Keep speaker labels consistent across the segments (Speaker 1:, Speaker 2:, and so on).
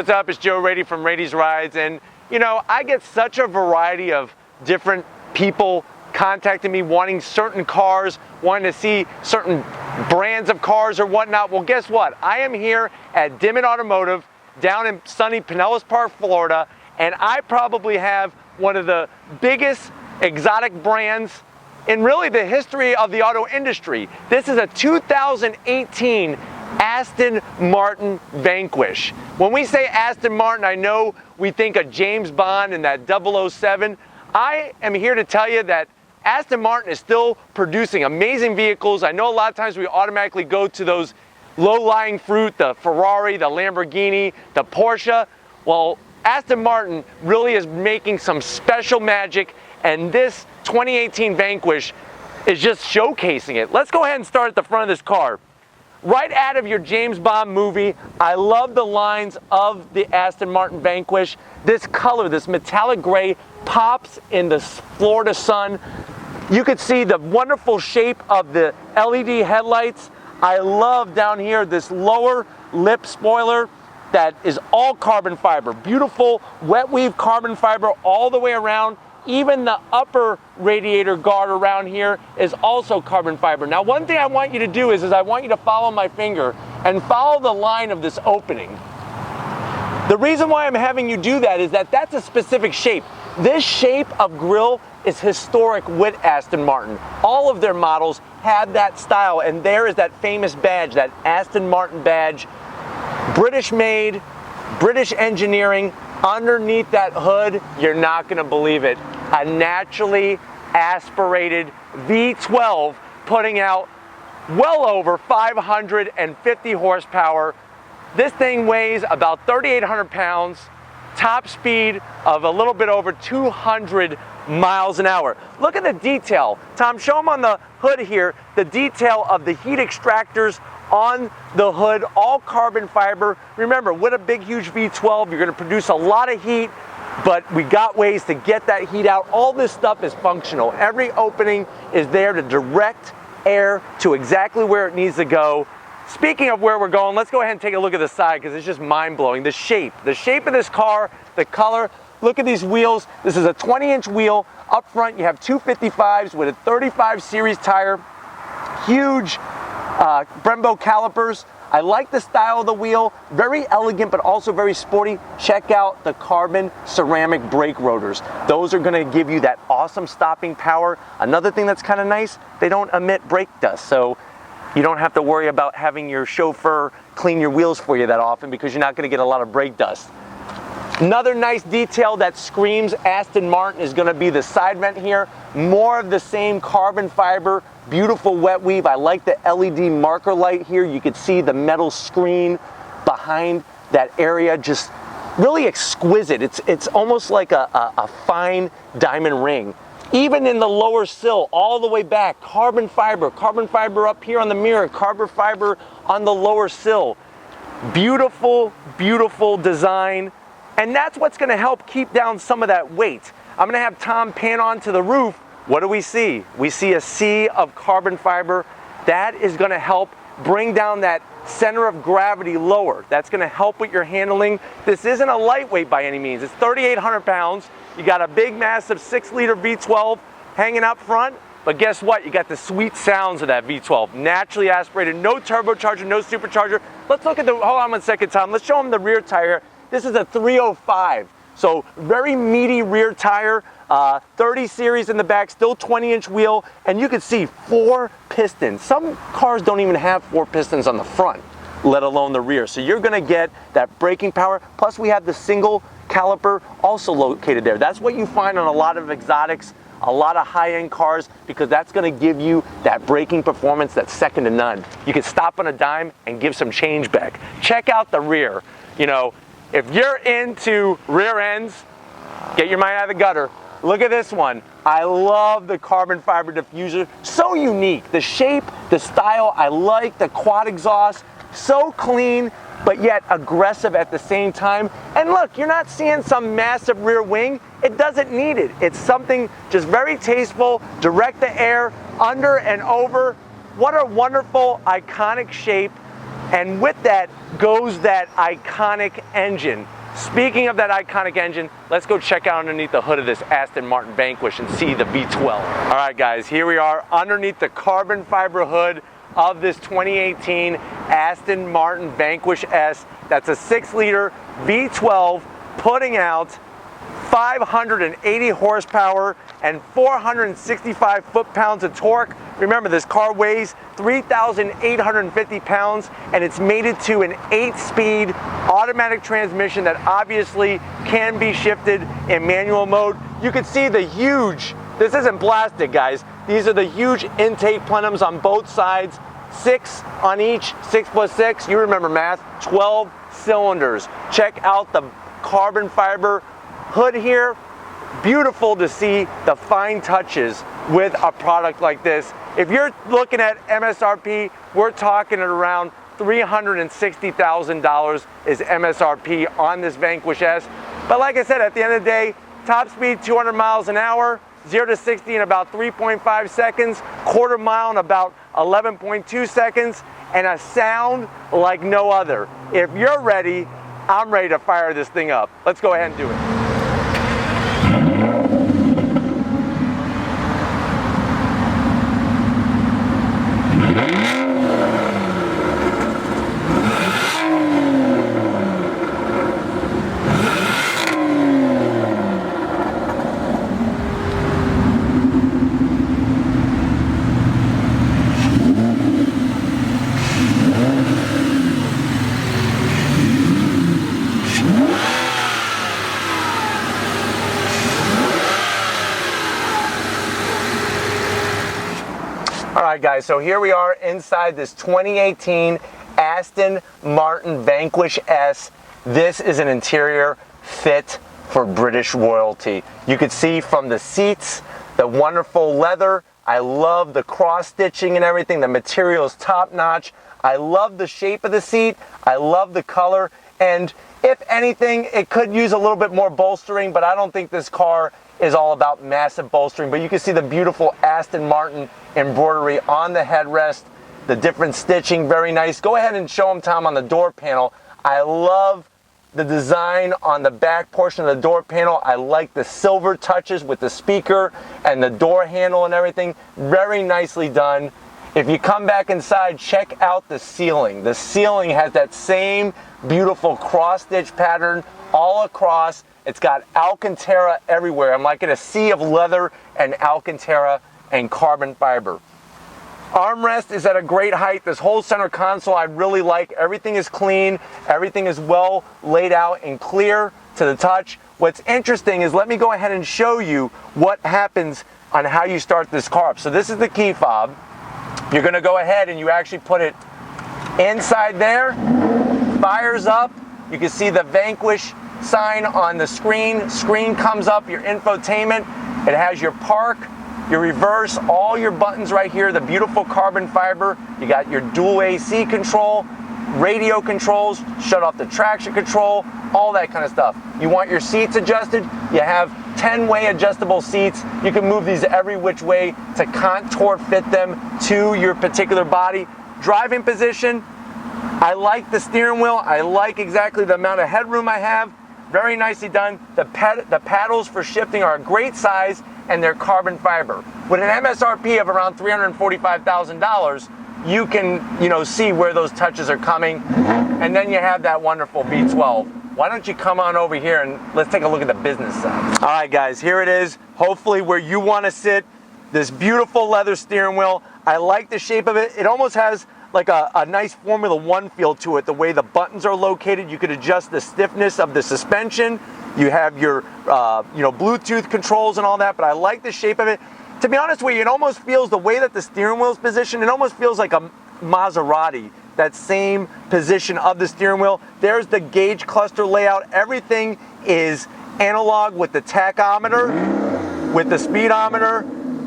Speaker 1: What's up? It's Joe Raiti from Raiti's Rides, and you know, I get such a variety of different people contacting me wanting certain cars, wanting to see certain brands of cars or whatnot. Well, guess what? I am here at Dimmitt Automotive down in sunny Pinellas Park, Florida, and I probably have one of the biggest exotic brands in really the history of the auto industry. This is a 2018 Aston Martin Vanquish. When we say Aston Martin, I know we think of James Bond and that 007. I am here to tell you that Aston Martin is still producing amazing vehicles. I know a lot of times we automatically go to those low-lying fruit, the Ferrari, the Lamborghini, the Porsche. Well, Aston Martin really is making some special magic, and this 2018 Vanquish is just showcasing it. Let's go ahead and start at the front of this car. Right out of your James Bond movie, I love the lines of the Aston Martin Vanquish. This color, this metallic gray, pops in the Florida sun. You could see the wonderful shape of the LED headlights. I love down here this lower lip spoiler that is all carbon fiber. Beautiful wet weave carbon fiber all the way around. Even the upper radiator guard around here is also carbon fiber. Now, one thing I want you to do is I want you to follow my finger and follow the line of this opening. The reason why I'm having you do that is that that's a specific shape. This shape of grille is historic with Aston Martin. All of their models have that style, and there is that famous badge, that Aston Martin badge. British made, British engineering. Underneath that hood, you're not gonna believe it. A naturally aspirated V12 putting out well over 550 horsepower. This thing weighs about 3,800 pounds, top speed of a little bit over 200 miles an hour. Look at the detail. Tom, show them on the hood here, the detail of the heat extractors on the hood, all carbon fiber. Remember, with a big, huge V12, you're gonna produce a lot of heat, but we got ways to get that heat out. All this stuff is functional. Every opening is there to direct air to exactly where it needs to go. Speaking of where we're going, let's go ahead and take a look at the side because it's just mind-blowing. The shape of this car, the color. Look at these wheels. This is a 20-inch wheel. Up front, you have 255s with a 35 series tire. Huge Brembo calipers. I like the style of the wheel. Very elegant, but also very sporty. Check out the carbon ceramic brake rotors. Those are gonna give you that awesome stopping power. Another thing that's kind of nice, they don't emit brake dust. So you don't have to worry about having your chauffeur clean your wheels for you that often because you're not gonna get a lot of brake dust. Another nice detail that screams Aston Martin is gonna be the side vent here. More of the same carbon fiber, beautiful wet weave. I like the LED marker light here. You can see the metal screen behind that area, just really exquisite. It's almost like a fine diamond ring. Even in the lower sill, all the way back, carbon fiber up here on the mirror, carbon fiber on the lower sill. Beautiful, beautiful design. And that's what's gonna help keep down some of that weight. I'm gonna have Tom pan onto the roof. What do we see? We see a sea of carbon fiber. That is gonna help bring down that center of gravity lower. That's gonna help with your handling. This isn't a lightweight by any means. It's 3,800 pounds. You got a big, massive 6-liter V12 hanging up front. But guess what? You got the sweet sounds of that V12. Naturally aspirated, no turbocharger, no supercharger. Let's look at the, hold on one second, Tom. Let's show them the rear tire. This is a 305, so very meaty rear tire, 30 series in the back, still 20-inch wheel, and you can see 4 pistons. Some cars don't even have 4 pistons on the front, let alone the rear. So you're gonna get that braking power, plus we have the single caliper also located there. That's what you find on a lot of exotics, a lot of high-end cars, because that's gonna give you that braking performance that's second to none. You can stop on a dime and give some change back. Check out the rear. You know, if you're into rear ends, get your mind out of the gutter. Look at this one. I love the carbon fiber diffuser. So unique. The shape, the style, I like the quad exhaust. So clean, but yet aggressive at the same time. And look, you're not seeing some massive rear wing. It doesn't need it. It's something just very tasteful, direct the air, under and over. What a wonderful, iconic shape. And with that goes that iconic engine. Speaking of that iconic engine, let's go check out underneath the hood of this Aston Martin Vanquish and see the V12. All right guys, here we are underneath the carbon fiber hood of this 2018 Aston Martin Vanquish S. That's a 6-liter V12 putting out 580 horsepower and 465 foot-pounds of torque. Remember, this car weighs 3,850 pounds, and it's mated to an 8-speed automatic transmission that obviously can be shifted in manual mode. You can see the huge, this isn't plastic guys, these are the huge intake plenums on both sides, 6 on each, 6 plus 6, you remember math, 12 cylinders. Check out the carbon fiber hood here. Beautiful to see the fine touches with a product like this. If you're looking at MSRP, we're talking at around $360,000 is MSRP on this Vanquish S. But like I said, at the end of the day, top speed 200 miles an hour, 0 to 60 in about 3.5 seconds, quarter mile in about 11.2 seconds, and a sound like no other. If you're ready, I'm ready to fire this thing up. Let's go ahead and do it. All right guys, so here we are inside this 2018 Aston Martin Vanquish S. This is an interior fit for British royalty. You can see from the seats, the wonderful leather. I love the cross stitching and everything. The material is top notch. I love the shape of the seat. I love the color. And if anything, it could use a little bit more bolstering, but I don't think this car is all about massive bolstering. But you can see the beautiful Aston Martin embroidery on the headrest, the different stitching, very nice. Go ahead and show them, Tom, on the door panel. I love the design on the back portion of the door panel. I like the silver touches with the speaker and the door handle and everything. Very nicely done. If you come back inside, check out the ceiling. The ceiling has that same beautiful cross-stitch pattern all across. It's got Alcantara everywhere. I'm like in a sea of leather and Alcantara and carbon fiber. Armrest is at a great height. This whole center console I really like. Everything is clean. Everything is well laid out and clear to the touch. What's interesting is, let me go ahead and show you what happens on how you start this car up. So this is the key fob. You're going to go ahead and you actually put it inside there. Fires up. You can see the Vanquish sign on the screen. Screen comes up, your infotainment. It has your park, your reverse, all your buttons right here, the beautiful carbon fiber. You got your dual AC control, radio controls, shut off the traction control, all that kind of stuff. You want your seats adjusted? You have 10-way adjustable seats. You can move these every which way to contour fit them to your particular body. Driving position, I like the steering wheel. I like exactly the amount of headroom I have. Very nicely done. The paddles for shifting are a great size, and they're carbon fiber. With an MSRP of around $345,000, you can, see where those touches are coming. And then you have that wonderful V12. Why don't you come on over here and let's take a look at the business side. All right, guys, here it is. Hopefully where you want to sit. This beautiful leather steering wheel. I like the shape of it. It almost has like a nice Formula One feel to it, the way the buttons are located. You could adjust the stiffness of the suspension. You have your, Bluetooth controls and all that, but I like the shape of it. To be honest with you, it almost feels, the way that the steering wheel is positioned, it almost feels like a Maserati, that same position of the steering wheel. There's the gauge cluster layout. Everything is analog with the tachometer, with the speedometer.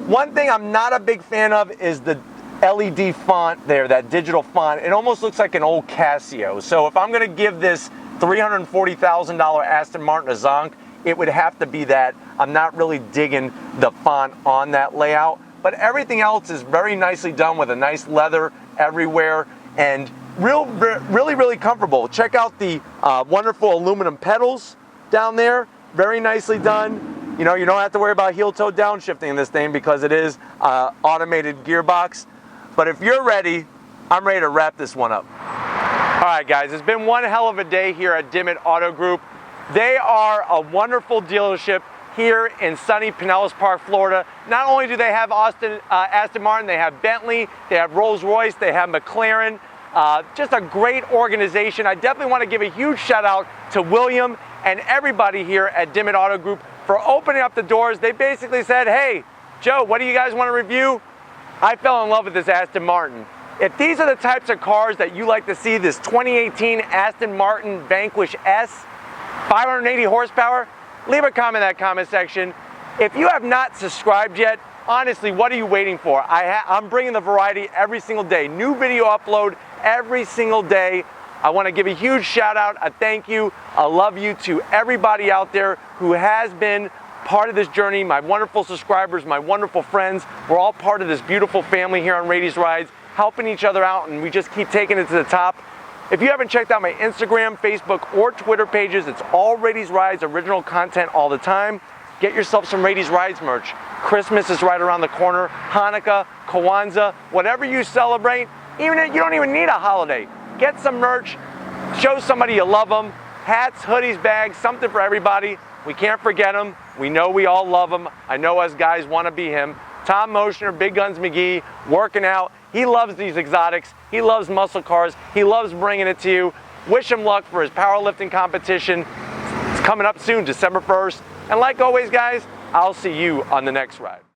Speaker 1: One thing I'm not a big fan of is the LED font there, that digital font. It almost looks like an old Casio. So if I'm going to give this $340,000 Aston Martin a zonk, it would have to be that. I'm not really digging the font on that layout, but everything else is very nicely done with a nice leather everywhere. And really comfortable. Check out the wonderful aluminum pedals down there. Very nicely done. You know, you don't have to worry about heel-toe downshifting in this thing because it is automated gearbox. But if you're ready, I'm ready to wrap this one up. All right, guys, it's been one hell of a day here at Dimmitt Auto Group. They are a wonderful dealership here in sunny Pinellas Park, Florida. Not only do they have Aston Martin, they have Bentley, they have Rolls-Royce, they have McLaren. Just a great organization. I definitely want to give a huge shout out to William and everybody here at Dimmitt Auto Group for opening up the doors. They basically said, hey, Joe, what do you guys want to review? I fell in love with this Aston Martin. If these are the types of cars that you like to see, this 2018 Aston Martin Vanquish S, 580 horsepower, leave a comment in that comment section. If you have not subscribed yet, honestly, what are you waiting for? I'm bringing the variety every single day. New video upload every single day. I want to give a huge shout out, a thank you, a love you to everybody out there who has been part of this journey, my wonderful subscribers, my wonderful friends. We're all part of this beautiful family here on Raiti's Rides, helping each other out, and we just keep taking it to the top. If you haven't checked out my Instagram, Facebook, or Twitter pages, it's all Raiti's Rides, original content all the time. Get yourself some Raiti's Rides merch. Christmas is right around the corner. Hanukkah, Kwanzaa, whatever you celebrate, even if you don't even need a holiday, get some merch, show somebody you love them. Hats, hoodies, bags, something for everybody. We can't forget them. We know we all love him. I know us guys want to be him. Tom Motioner, Big Guns McGee, working out. He loves these exotics. He loves muscle cars. He loves bringing it to you. Wish him luck for his powerlifting competition. It's coming up soon, December 1st. And like always, guys, I'll see you on the next ride.